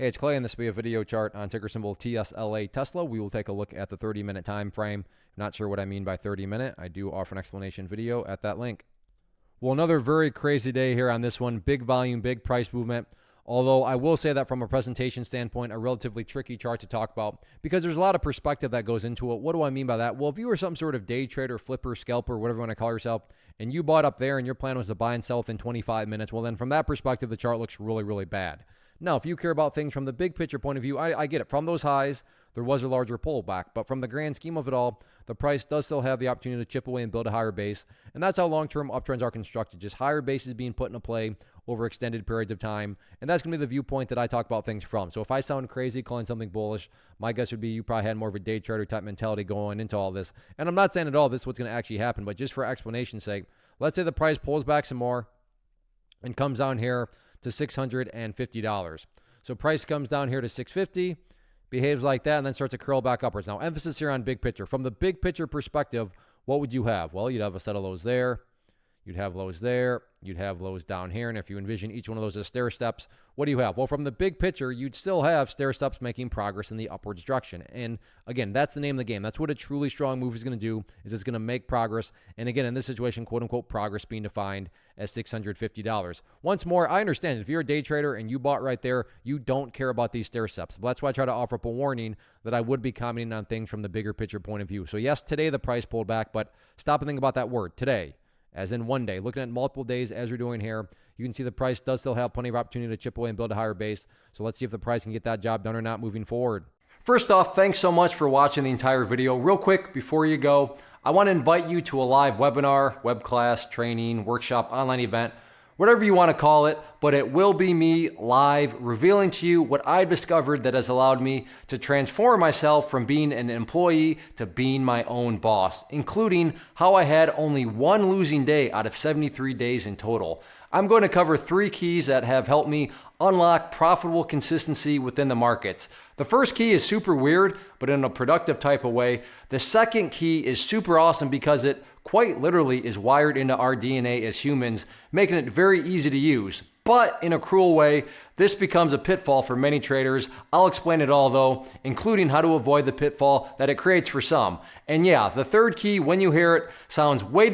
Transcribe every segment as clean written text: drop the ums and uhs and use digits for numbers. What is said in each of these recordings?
Hey, it's Clay, and this will be a video chart on ticker symbol TSLA Tesla. We will take a look at the 30-minute time frame. Not sure what I mean by 30-minute. I do offer an explanation video at that link. Well, another very crazy day here on this one. Big volume, big price movement. Although I will say that from a presentation standpoint, a relatively tricky chart to talk about because there's a lot of perspective that goes into it. What do I mean by that? Well, if you were some sort of day trader, flipper, scalper, whatever you want to call yourself, and you bought up there and your plan was to buy and sell within 25 minutes, well, then from that perspective, the chart looks really, really bad. Now, if you care about things from the big picture point of view, I get it. From those highs, there was a larger pullback. But from the grand scheme of it all, the price does still have the opportunity to chip away and build a higher base. And that's how long-term uptrends are constructed. Just higher bases being put into play over extended periods of time. And that's going to be the viewpoint that I talk about things from. So if I sound crazy calling something bullish, my guess would be you probably had more of a day trader type mentality going into all this. And I'm not saying at all this is what's going to actually happen. But just for explanation's sake, let's say the price pulls back some more and comes down here to $650. So price comes down here to $650, behaves like that, and then starts to curl back upwards. Now, emphasis here on big picture. From the big picture perspective, what would you have? Well, you'd have a set of lows there. You'd have lows there. You'd have lows down here. And if you envision each one of those as stair steps, what do you have? Well, from the big picture, you'd still have stair steps making progress in the upwards direction. And again, that's the name of the game. That's what a truly strong move is going to do, is it's going to make progress. And again, in this situation, quote unquote, progress being defined as $650. Once more, I understand if you're a day trader and you bought right there, you don't care about these stair steps. But that's why I try to offer up a warning that I would be commenting on things from the bigger picture point of view. So yes, today the price pulled back, but stop and think about that word, today. As in one day, looking at multiple days as we're doing here, you can see the price does still have plenty of opportunity to chip away and build a higher base. So let's see if the price can get that job done or not moving forward. First off, thanks so much for watching the entire video. Real quick, before you go, I want to invite you to a live webinar, web class, training, workshop, online event, whatever you want to call it, but it will be me live revealing to you what I've discovered that has allowed me to transform myself from being an employee to being my own boss, including how I had only one losing day out of 73 days in total. I'm going to cover 3 keys that have helped me unlock profitable consistency within the markets. The first key is super weird, but in a productive type of way. The second key is super awesome because it quite literally is wired into our DNA as humans, making it very easy to use. But in a cruel way, this becomes a pitfall for many traders. I'll explain it all though, including how to avoid the pitfall that it creates for some. And yeah, the third key, when you hear it, sounds way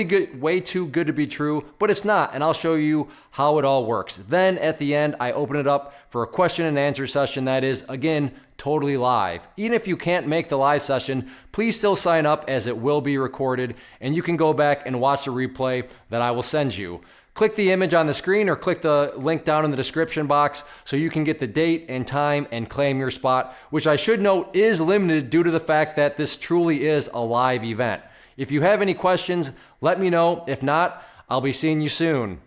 too good to be true, but it's not, and I'll show you how it all works. Then at the end, I open it up for a question and answer session that is, again, totally live. Even if you can't make the live session, please still sign up as it will be recorded, and you can go back and watch the replay that I will send you. Click the image on the screen or click the link down in the description box so you can get the date and time and claim your spot, which I should note is limited due to the fact that this truly is a live event. If you have any questions, let me know. If not, I'll be seeing you soon.